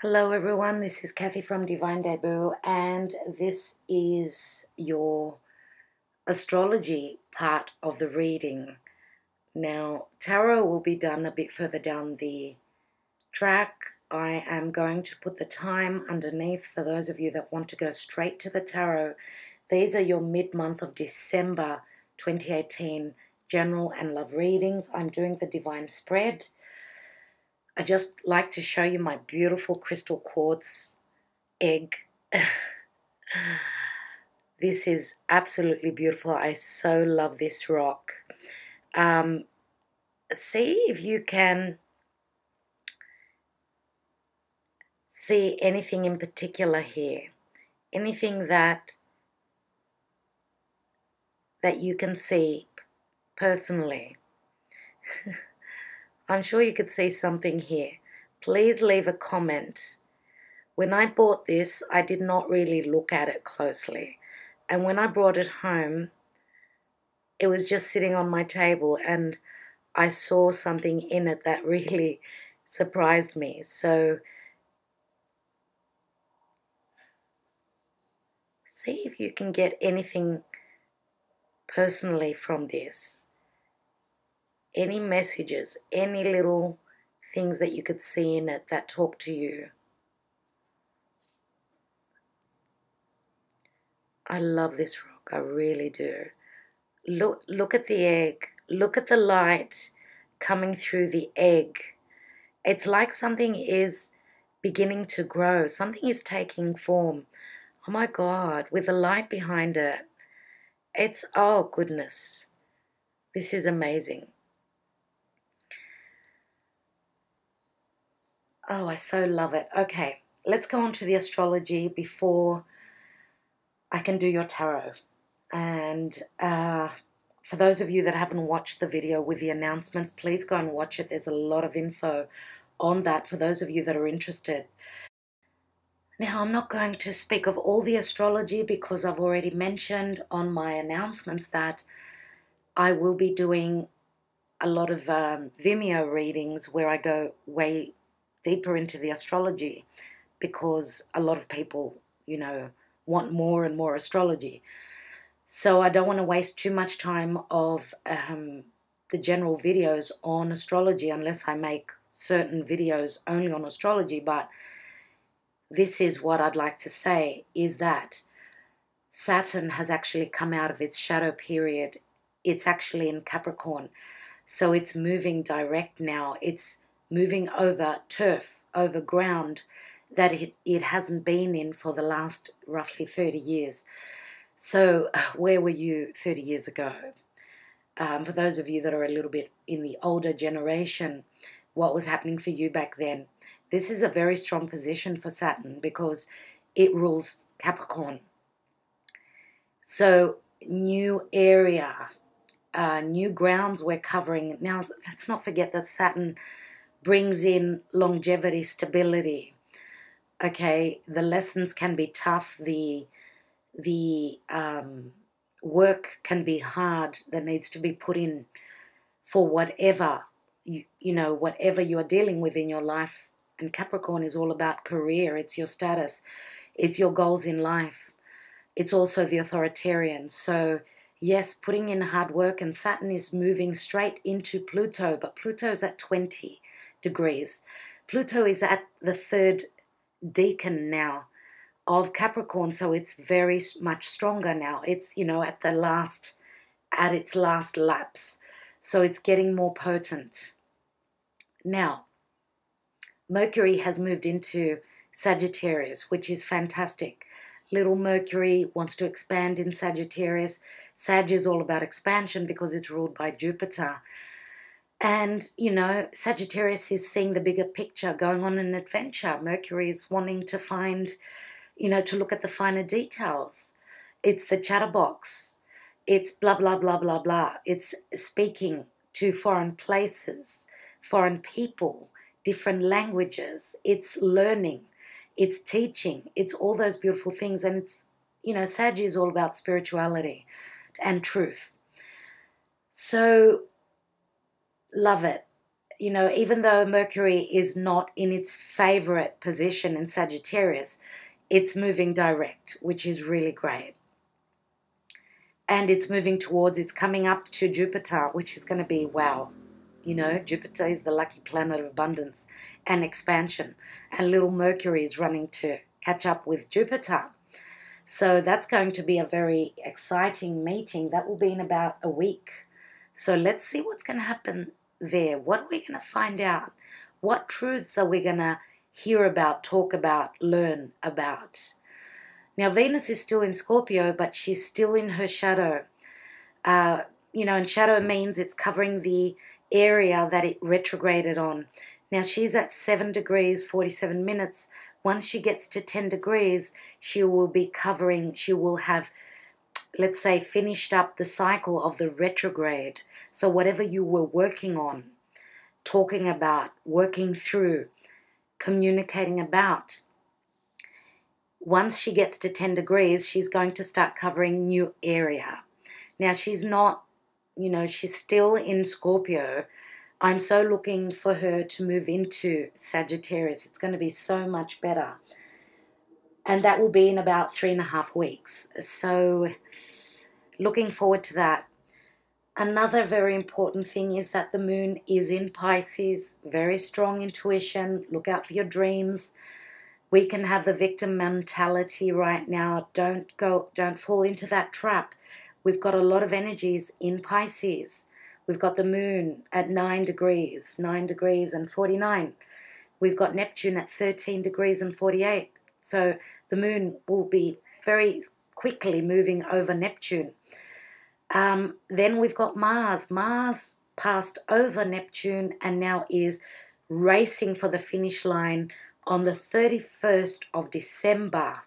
Hello everyone, this is Kathy from Divine Debut, and this is your astrology part of the reading. Now, tarot will be done a bit further down the track. I am going to put the time underneath for those of you that want to go straight to the tarot. These are your mid-month of December 2018 general and love readings. I'm doing the divine spread. I just like to show you my beautiful crystal quartz egg. This is absolutely beautiful. I so love this rock. See if you can see anything in particular here. Anything that you can see personally. I'm sure you could see something here. Please leave a comment. When I bought this, I did not really look at it closely. And when I brought it home, it was just sitting on my table and I saw something in it that really surprised me. So see if you can get anything personally from this. Any messages, any little things that you could see in it that talk to you. I love this rock, I really do. Look at the egg. Look at the light coming through the egg. It's like something is beginning to grow. Something is taking form. Oh my God, with the light behind it. It's, oh goodness. This is amazing. Oh, I so love it. Okay, let's go on to the astrology before I can do your tarot. And for those of you that haven't watched the video with the announcements, please go and watch it. There's a lot of info on that for those of you that are interested. Now, I'm not going to speak of all the astrology because I've already mentioned on my announcements that I will be doing a lot of Vimeo readings where I go way deeper into the astrology because a lot of people, you know, want more and more astrology. So I don't want to waste too much time of the general videos on astrology unless I make certain videos only on astrology. But this is what I'd like to say, is that Saturn has actually come out of its shadow period. It's actually in Capricorn. So it's moving direct now. It's moving over turf, over ground that it hasn't been in for the last roughly 30 years. So where were you 30 years ago? For those of you that are a little bit in the older generation, what was happening for you back then? This is a very strong position for Saturn because it rules Capricorn. So new area, new grounds we're covering. Now, let's not forget that Saturn brings in longevity, stability. Okay, the lessons can be tough. The work can be hard that needs to be put in for whatever, you know, whatever you're dealing with in your life. And Capricorn is all about career. It's your status. It's your goals in life. It's also the authoritarian. So yes, putting in hard work, and Saturn is moving straight into Pluto, but Pluto is at 20 degrees. Pluto is at the third decan now of Capricorn, so it's very much stronger now. It's, you know, at its last lapse. So it's getting more potent. Now, Mercury has moved into Sagittarius, which is fantastic. Little Mercury wants to expand in Sagittarius. Sag is all about expansion because it's ruled by Jupiter. And, you know, Sagittarius is seeing the bigger picture, going on an adventure. Mercury is wanting to find, you know, to look at the finer details. It's the chatterbox. It's blah, blah, blah, blah, blah. It's speaking to foreign places, foreign people, different languages. It's learning. It's teaching. It's all those beautiful things. And it's, you know, Sag is all about spirituality and truth. So, love it. you know, even though Mercury is not in its favorite position in Sagittarius, it's moving direct, which is really great. And it's moving towards, it's coming up to Jupiter, which is going to be, wow. You know, Jupiter is the lucky planet of abundance and expansion. And little Mercury is running to catch up with Jupiter. So that's going to be a very exciting meeting. That will be in about a week. So let's see what's going to happen there. What are we going to find out? What truths are we going to hear about, talk about, learn about? Now, Venus is still in Scorpio, but she's still in her shadow. You know, and shadow means it's covering the area that it retrograded on. Now, she's at 7 degrees, 47 minutes. Once she gets to 10 degrees, she will be covering, she will have, let's say, finished up the cycle of the retrograde. So whatever you were working on, talking about, working through, communicating about, once she gets to 10 degrees, she's going to start covering new area. Now, she's not, you know, she's still in Scorpio. I'm so looking for her to move into Sagittarius. It's going to be so much better. And that will be in about 3.5 weeks. So looking forward to that. Another very important thing is that the moon is in Pisces. Very strong intuition. Look out for your dreams. We can have the victim mentality right now. Don't fall into that trap. We've got a lot of energies in Pisces. We've got the moon at 9 degrees and 49. We've got Neptune at 13 degrees and 48. So the moon will be very quickly moving over Neptune. Then we've got Mars. Mars passed over Neptune and now is racing for the finish line on the 31st of December.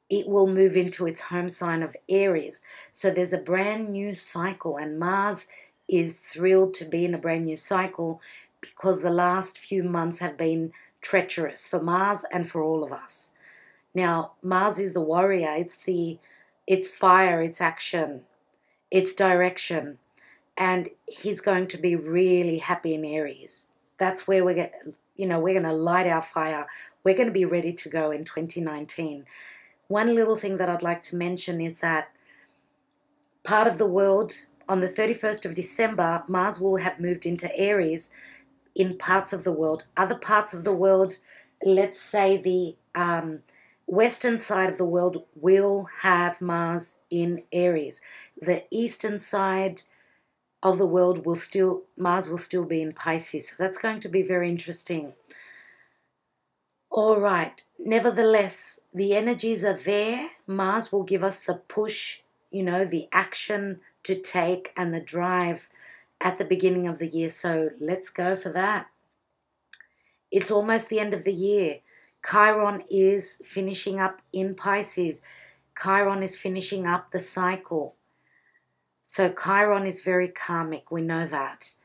It will move into its home sign of Aries. So there's a brand new cycle, and Mars is thrilled to be in a brand new cycle because the last few months have been treacherous for Mars and for all of us. Now, Mars is the warrior. It's fire, it's action, it's direction, and he's going to be really happy in Aries. That's where we're going to light our fire. We're going to be ready to go in 2019. One little thing that I'd like to mention is that part of the world, on the 31st of December, Mars will have moved into Aries in parts of the world. Other parts of the world, let's say the western side of the world, will have Mars in Aries. The eastern side of the world Mars will still be in Pisces. So that's going to be very interesting. All right. Nevertheless, the energies are there. Mars will give us the push, you know, the action to take and the drive at the beginning of the year. So let's go for that. It's almost the end of the year. Chiron is finishing up in Pisces. Chiron is finishing up the cycle. So Chiron is very karmic. We know that.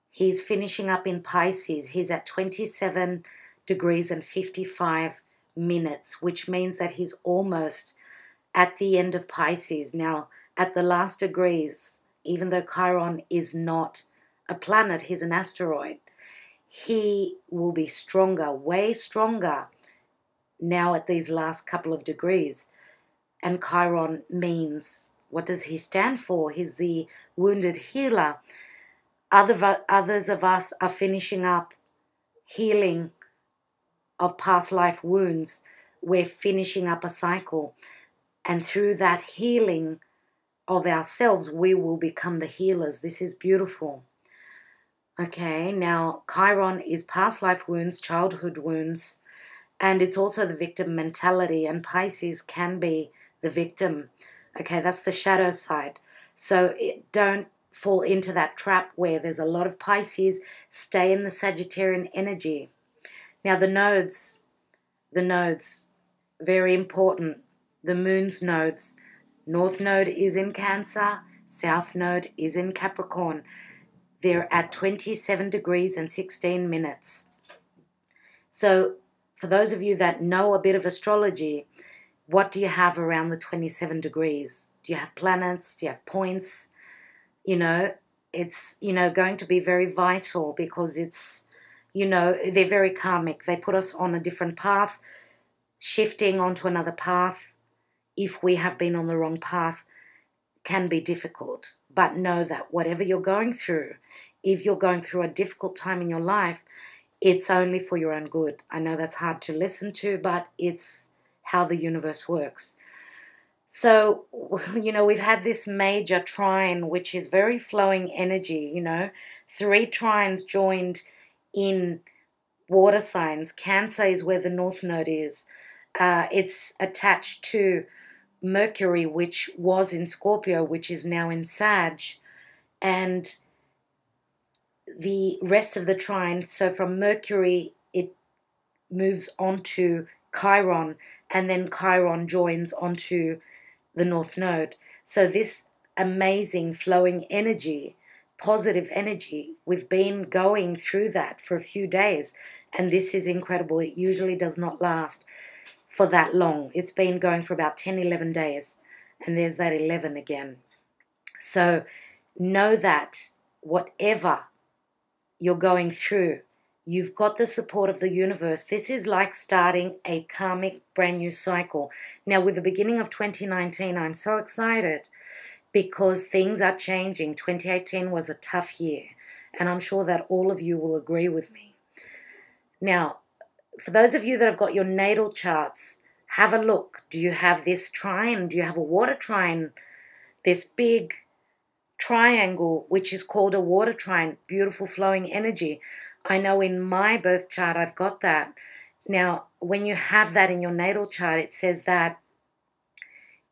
He's finishing up in Pisces. He's at 27 degrees and 55 minutes, which means that he's almost at the end of Pisces. Now, at the last degrees, even though Chiron is not a planet, he's an asteroid, he will be stronger, way stronger now at these last couple of degrees. And Chiron means, what does he stand for? He's the wounded healer. Others of us are finishing up healing of past life wounds. We're finishing up a cycle. And through that healing of ourselves, we will become the healers. This is beautiful. Okay, now Chiron is past life wounds, childhood wounds, and it's also the victim mentality, and Pisces can be the victim. Okay, that's the shadow side. So don't fall into that trap where there's a lot of Pisces. Stay in the Sagittarian energy. Now the nodes, very important. The moon's nodes. North node is in Cancer. South node is in Capricorn. They're at 27 degrees and 16 minutes. So for those of you that know a bit of astrology, what do you have around the 27 degrees? Do you have planets? Do you have points? You know, it's, you know, going to be very vital because it's, you know, they're very karmic. They put us on a different path, shifting onto another path if we have been on the wrong path can be difficult. But know that whatever you're going through, if you're going through a difficult time in your life, it's only for your own good. I know that's hard to listen to, but it's how the universe works. So, you know, we've had this major trine, which is very flowing energy, you know, 3 trines joined in water signs. Cancer is where the North Node is. It's attached to Mercury, which was in Scorpio, which is now in Sag. And the rest of the trine, so from Mercury, it moves onto Chiron, and then Chiron joins onto the North Node. So this amazing flowing energy, positive energy, we've been going through that for a few days, and this is incredible. It usually does not last for that long. It's been going for about 10, 11 days, and there's that 11 again. So know that whatever you're going through, you've got the support of the universe. This is like starting a karmic brand new cycle. Now, with the beginning of 2019, I'm so excited because things are changing. 2018 was a tough year, and I'm sure that all of you will agree with me. Now, for those of you that have got your natal charts, have a look. Do you have this trine? Do you have a water trine? This big triangle, which is called a water trine, beautiful flowing energy. I know in my birth chart I've got that. Now, when you have that in your natal chart, it says that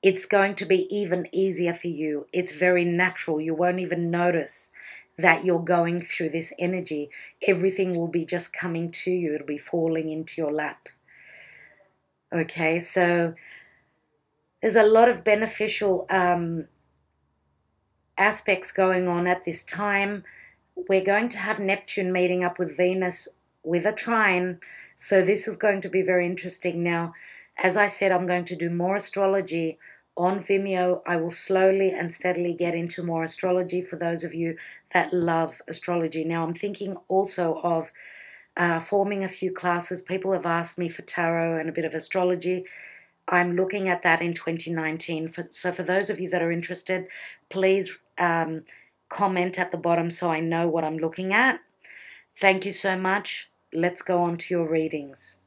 it's going to be even easier for you. It's very natural. You won't even notice that you're going through this energy. Everything will be just coming to you. It'll be falling into your lap. Okay, so there's a lot of beneficial aspects going on at this time. We're going to have Neptune meeting up with Venus with a trine, so this is going to be very interesting. Now, as I said, I'm going to do more astrology on Vimeo. I will slowly and steadily get into more astrology for those of you that love astrology. Now, I'm thinking also of forming a few classes. People have asked me for tarot and a bit of astrology. I'm looking at that in 2019. So for those of you that are interested, please comment at the bottom so I know what I'm looking at. Thank you so much. Let's go on to your readings.